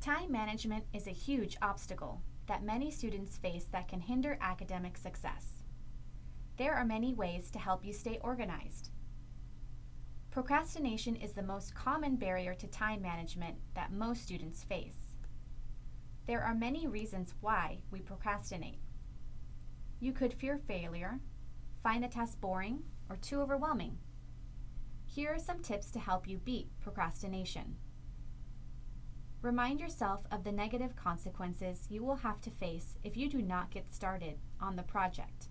Time management is a huge obstacle that many students face that can hinder academic success. There are many ways to help you stay organized. Procrastination is the most common barrier to time management that most students face. There are many reasons why we procrastinate. You could fear failure, find the task boring, or too overwhelming. Here are some tips to help you beat procrastination. Remind yourself of the negative consequences you will have to face if you do not get started on the project.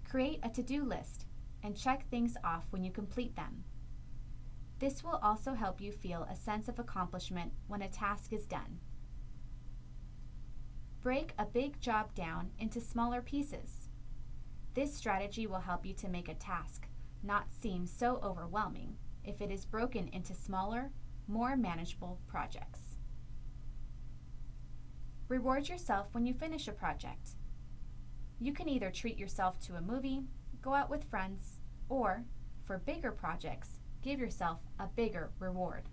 Create a to-do list and check things off when you complete them. This will also help you feel a sense of accomplishment when a task is done. Break a big job down into smaller pieces. This strategy will help you to make a task not seem so overwhelming if it is broken into smaller, more manageable projects. Reward yourself when you finish a project. You can either treat yourself to a movie, go out with friends, or, for bigger projects, give yourself a bigger reward.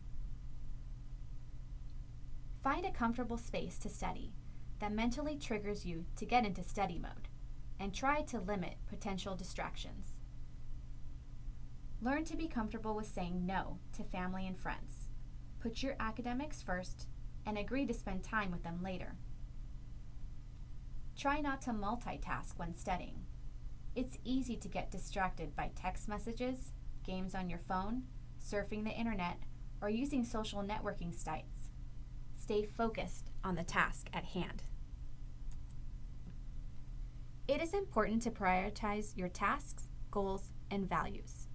Find a comfortable space to study that mentally triggers you to get into study mode, and try to limit potential distractions. Learn to be comfortable with saying no to family and friends. Put your academics first and agree to spend time with them later. Try not to multitask when studying. It's easy to get distracted by text messages, games on your phone, surfing the internet, or using social networking sites. Stay focused on the task at hand. It is important to prioritize your tasks, goals, and values.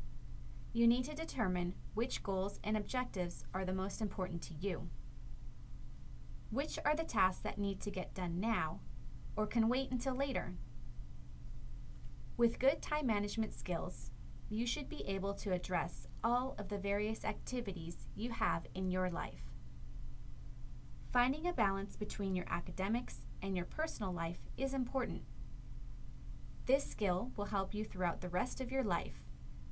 You need to determine which goals and objectives are the most important to you. Which are the tasks that need to get done now or can wait until later? With good time management skills, you should be able to address all of the various activities you have in your life. Finding a balance between your academics and your personal life is important. This skill will help you throughout the rest of your life,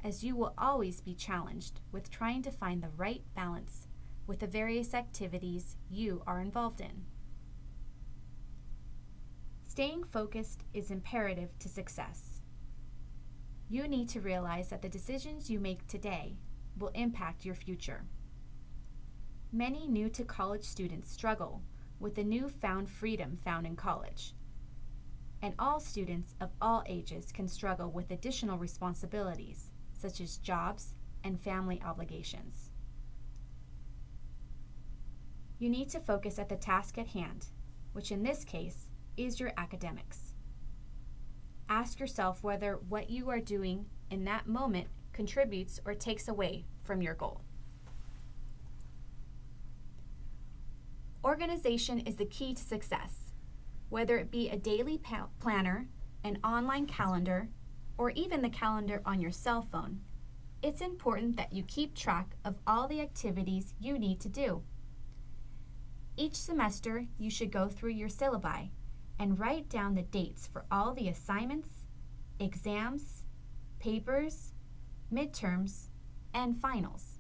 as you will always be challenged with trying to find the right balance with the various activities you are involved in. Staying focused is imperative to success. You need to realize that the decisions you make today will impact your future. Many new-to-college students struggle with the newfound freedom found in college, and all students of all ages can struggle with additional responsibilities, such as jobs and family obligations. You need to focus at the task at hand, which in this case is your academics. Ask yourself whether what you are doing in that moment contributes or takes away from your goal. Organization is the key to success, whether it be a daily planner, an online calendar, or even the calendar on your cell phone. It's important that you keep track of all the activities you need to do. Each semester, you should go through your syllabi and write down the dates for all the assignments, exams, papers, midterms, and finals.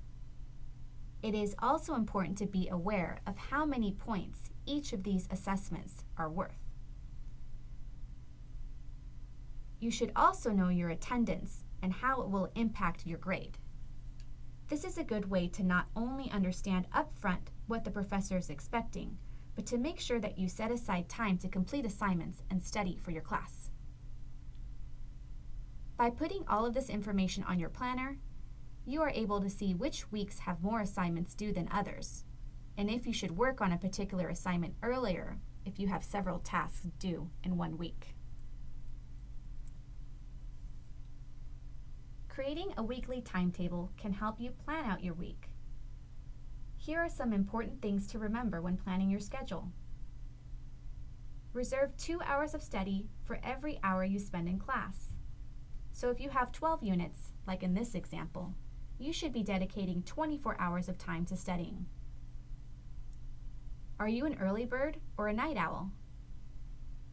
It is also important to be aware of how many points each of these assessments are worth. You should also know your attendance and how it will impact your grade. This is a good way to not only understand upfront what the professor is expecting, but to make sure that you set aside time to complete assignments and study for your class. By putting all of this information on your planner, you are able to see which weeks have more assignments due than others, and if you should work on a particular assignment earlier if you have several tasks due in one week. Creating a weekly timetable can help you plan out your week. Here are some important things to remember when planning your schedule. Reserve 2 hours of study for every hour you spend in class. So if you have 12 units, like in this example, you should be dedicating 24 hours of time to studying. Are you an early bird or a night owl?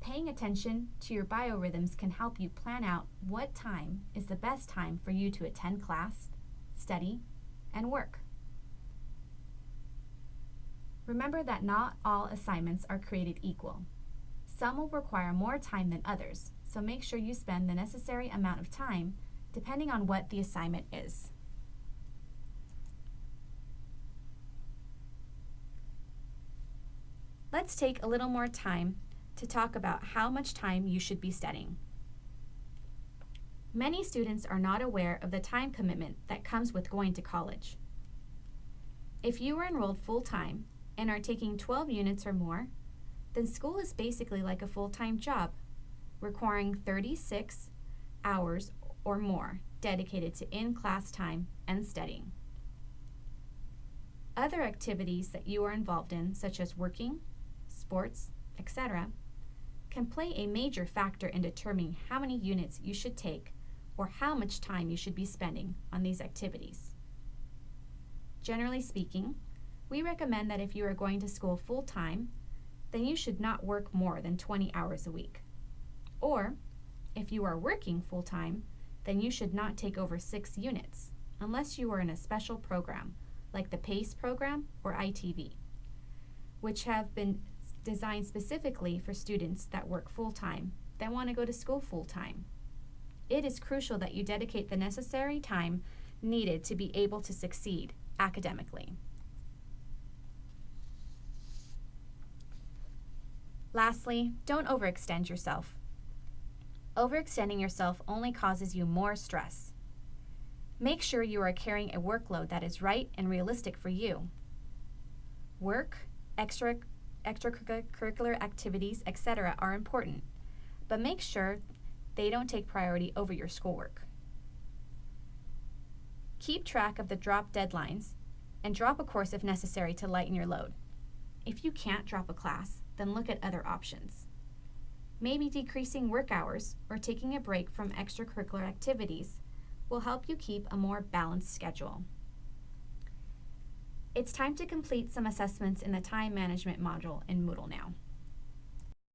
Paying attention to your biorhythms can help you plan out what time is the best time for you to attend class, study, and work. Remember that not all assignments are created equal. Some will require more time than others, so make sure you spend the necessary amount of time depending on what the assignment is. Let's take a little more time to talk about how much time you should be studying. Many students are not aware of the time commitment that comes with going to college. If you are enrolled full-time and are taking 12 units or more, then school is basically like a full-time job, requiring 36 hours or more dedicated to in-class time and studying. Other activities that you are involved in, such as working, sports, etc., can play a major factor in determining how many units you should take or how much time you should be spending on these activities. Generally speaking, we recommend that if you are going to school full-time, then you should not work more than 20 hours a week. Or, if you are working full-time, then you should not take over 6 units, unless you are in a special program, like the PACE program or ITV, which have been designed specifically for students that work full-time that want to go to school full-time. It is crucial that you dedicate the necessary time needed to be able to succeed academically. Lastly, don't overextend yourself. Overextending yourself only causes you more stress. Make sure you are carrying a workload that is right and realistic for you. Work, extracurricular activities, etc. are important, but make sure they don't take priority over your schoolwork. Keep track of the drop deadlines and drop a course if necessary to lighten your load. If you can't drop a class, then look at other options. Maybe decreasing work hours or taking a break from extracurricular activities will help you keep a more balanced schedule. It's time to complete some assessments in the time management module in Moodle now.